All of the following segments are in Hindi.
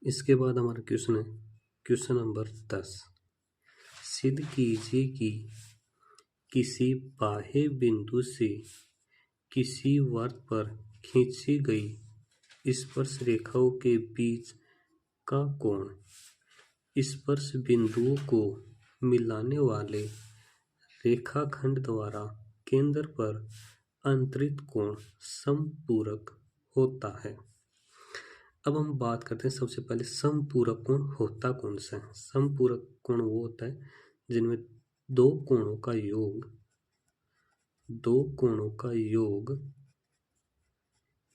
इसके बाद हमारा क्वेश्चन है क्वेश्चन नंबर 10। सिद्ध कीजिए कि किसी बाह्य बिंदु से किसी वृत्त पर खींची गई स्पर्श रेखाओं के बीच का कोण स्पर्श बिंदुओं को मिलाने वाले रेखाखंड द्वारा केंद्र पर अंतरित कोण समपूरक होता है। अब हम बात करते हैं सबसे पहले समपूरक कोण होता कौन सा है। समपूरक कोण वो होता है जिनमें दो कोणों का योग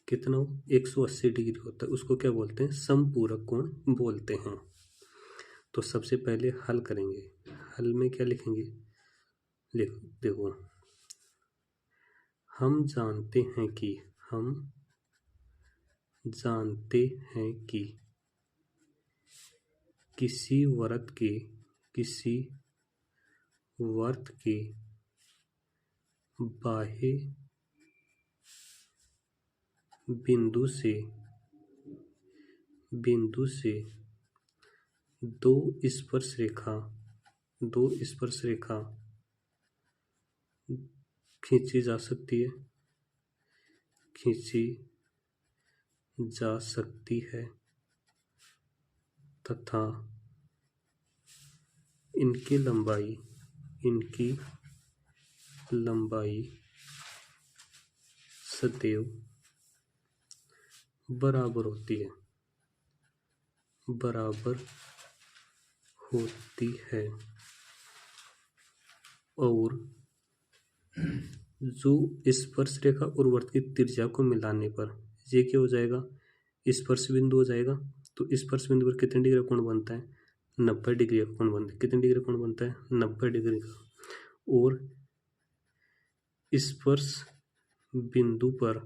कितना 180 डिग्री होता है, उसको क्या बोलते हैं, समपूरक कोण बोलते हैं। तो सबसे पहले हल करेंगे। हल में क्या लिखेंगे, देखो हम जानते हैं कि किसी वृत्त के बाह्य बिंदु से दो स्पर्श रेखा खींची जा सकती है तथा इनकी लंबाई सदैव बराबर होती है और जो स्पर्श रेखा और वृत्त की त्रिज्या को मिलाने पर ये क्या हो जाएगा, स्पर्श बिंदु हो जाएगा। तो स्पर्श बिंदु पर कितने डिग्री का कोण बनता है, 90 डिग्री का कोण बनता है। कितने डिग्री का कोण बनता है, 90 डिग्री का। और स्पर्श बिंदु पर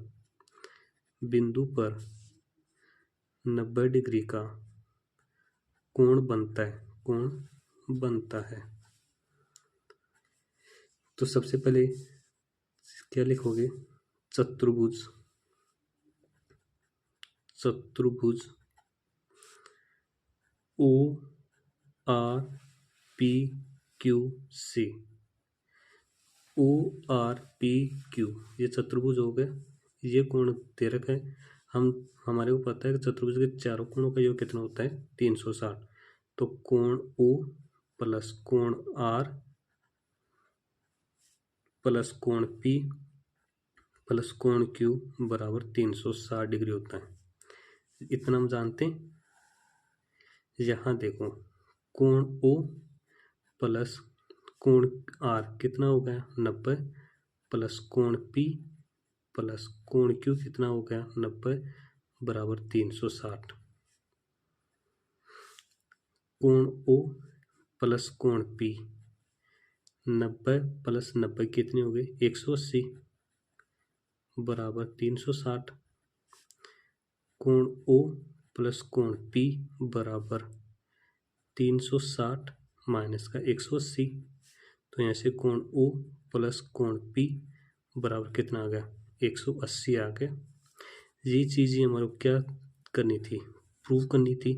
90 डिग्री का कोण बनता है। तो सबसे पहले क्या लिखोगे, चतुर्भुज ORPQC ये चतुर्भुज हो गए। ये कोण दे रखा है, हमारे को पता है कि चतुर्भुज के चारों कोणों का योग कितना होता है, 360। तो कोण O प्लस कोण R प्लस कोण P प्लस कोण Q बराबर 360 डिग्री होता है। इतना हम जानते हैं। यहाँ देखो कोण O प्लस कोण R कितना हो गया, 90 प्लस कोण P प्लस कोण Q कितना हो गया, 90 बराबर 360। कोण O प्लस कोण P 90 प्लस 90 कितनी हो गई, 180 बराबर 360। कोण O प्लस कोण P बराबर 360 माइनस का 180। तो यहाँ से कोण O प्लस कोण P बराबर कितना आ गया, 180 आ गया। ये चीज़ हमारे को क्या करनी थी, प्रूव करनी थी।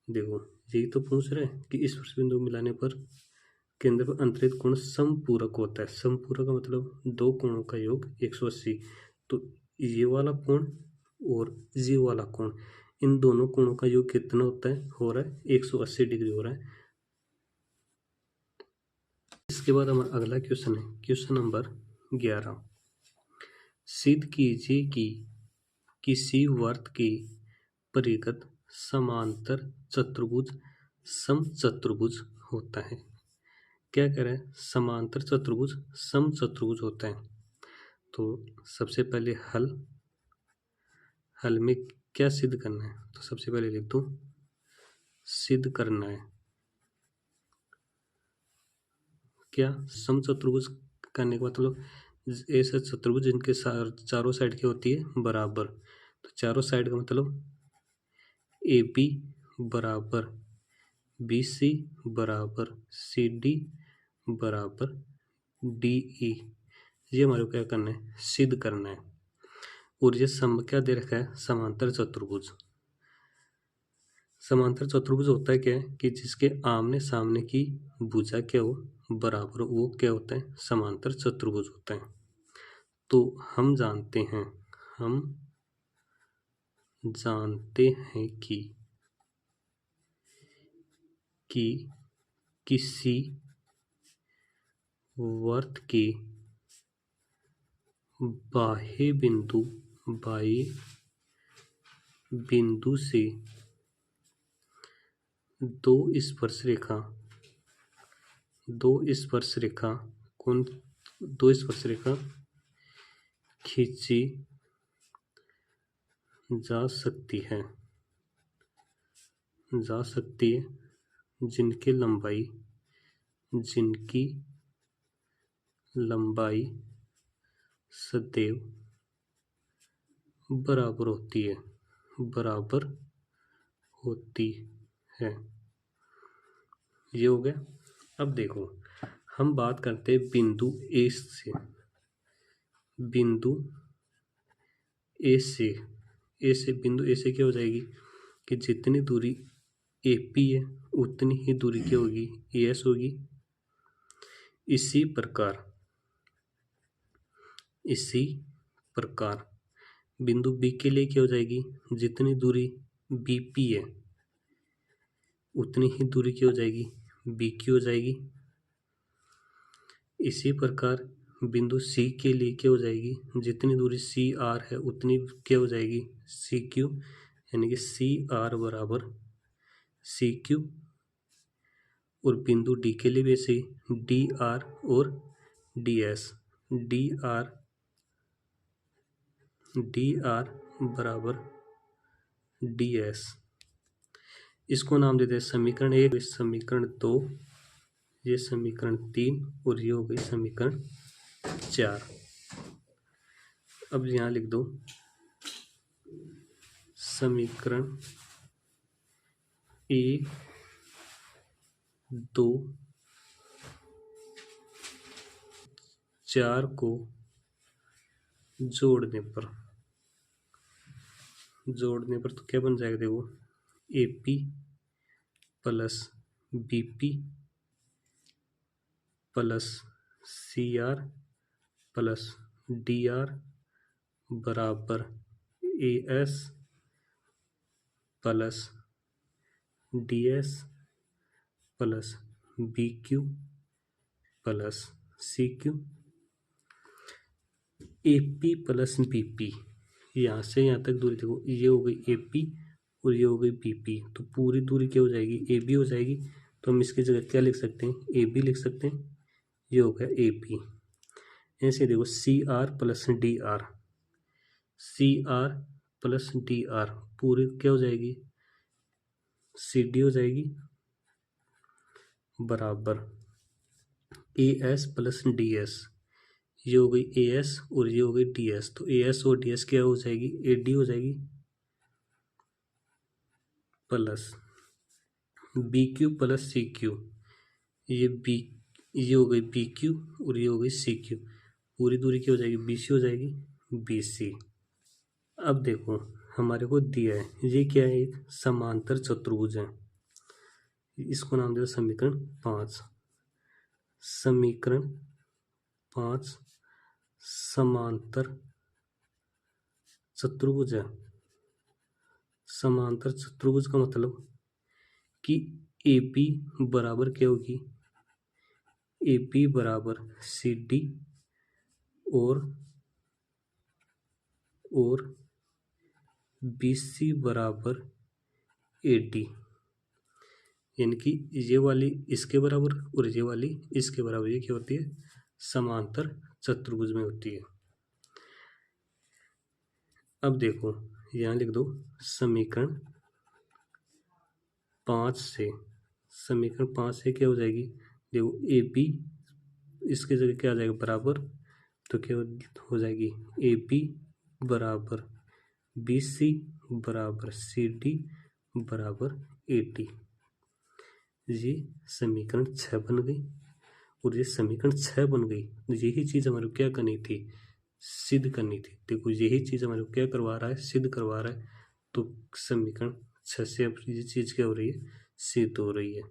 देखो यही तो पूछ रहे हैं कि स्पर्श बिंदु मिलाने पर केंद्र पर अंतरित कोण समपूरक होता है। समपूरक का मतलब दो कोणों का योग 180। तो ये वाला कोण और ये वाला कोण, इन दोनों कोणों का योग कितना होता है, हो रहा है 180 डिग्री हो रहा है। इसके बाद हमारा अगला क्वेश्चन है क्वेश्चन नंबर 11। सिद्ध कीजिए कि किसी वृत्त के परिघ समांतर चतुर्भुज समचतुर्भुज होता है। क्या कह रहा है, समांतर चतुर्भुज समचतुर्भुज होता है। तो सबसे पहले हल में क्या सिद्ध करना है, तो सबसे पहले लिख दो सिद्ध करना है क्या, समचतुर्भुज करने का मतलब ऐसा चतुर्भुज जिनके चारों साइड की होती है बराबर। तो चारों साइड का मतलब AB बराबर BC बराबर CD बराबर DE। ये हमारे को क्या करना है, सिद्ध करना है। और ये सम क्या दे रखा है, समांतर चतुर्भुज। समांतर चतुर्भुज होता है क्या है कि जिसके आमने सामने की भुजा क्या हो बराबर हो, वो क्या होता है समांतर चतुर्भुज होता है। तो हम जानते हैं कि किसी वर्त के बाह्य बिंदु से दो स्पर्श रेखा खींची जा सकती है जिनकी लंबाई सदैव बराबर होती है। ये हो गया। अब देखो हम बात करते हैं बिंदु ए से बिंदु ए से क्या हो जाएगी कि जितनी दूरी AP है उतनी ही दूरी क्या होगी AS होगी। इसी प्रकार बिंदु B के लिए क्या हो जाएगी, जितनी दूरी BP है उतनी ही दूरी क्या हो जाएगी BQ हो जाएगी। इसी प्रकार बिंदु C के लिए क्या हो जाएगी, जितनी दूरी CR है उतनी क्या हो जाएगी CQ, यानी कि CR बराबर CQ। और बिंदु D के लिए भी ऐसे DR और DR बराबर DS। इसको नाम देते हैं समीकरण 1, समीकरण 2, ये समीकरण 3 और ये हो गई समीकरण 4। अब यहाँ लिख दो समीकरण 1, 2, 4 को जोड़ने पर तो क्या बन जाएगा, देखो AP plus BP plus CR plus DR बराबर AS plus DS plus BQ plus CQ। AP plus BP, यहाँ से यहाँ तक दूरी देखो, ये हो गई AP और ये हो गई BP, तो पूरी दूरी क्या हो जाएगी AB हो जाएगी। तो हम इसकी जगह क्या लिख सकते हैं, AB लिख सकते हैं, ये हो गया AP। ऐसे देखो CR प्लस DR पूरी क्या हो जाएगी CD हो जाएगी बराबर AS प्लस DS, ये हो गई AS और ये हो गई DS, तो AS और DS क्या हो जाएगी AD हो जाएगी प्लस BQ प्लस CQ, ये हो गई BQ और ये हो गई CQ, पूरी दूरी क्या हो जाएगी BC हो जाएगी BC। अब देखो हमारे को दिया है ये क्या है, एक समांतर चतुर्भुज है, इसको नाम दे समीकरण 5। समीकरण 5 समांतर चतुर्भुज है। समांतर चतुर्भुज का मतलब कि AP बराबर क्या होगी, AP बराबर CD और BC बराबर AD, यानी कि ये वाली इसके बराबर और ये वाली इसके बराबर, ये क्या होती है समांतर चतुर्भुज में होती है। अब देखो यहाँ लिख दो समीकरण 5 से क्या हो जाएगी, देखो AP इसके जगह क्या आ जाएगा बराबर, तो क्या हो जाएगी AP बराबर BC बराबर CD बराबर AD। ये समीकरण 6 बन गई। और ये समीकरण 6 बन गई, यही चीज़ हमारे को क्या करनी थी, सिद्ध करनी थी। देखो यही चीज़ हमारे को क्या करवा रहा है, सिद्ध करवा रहा है। तो समीकरण अच्छा से अब ये चीज़ क्या हो रही है, सिद्ध हो रही है।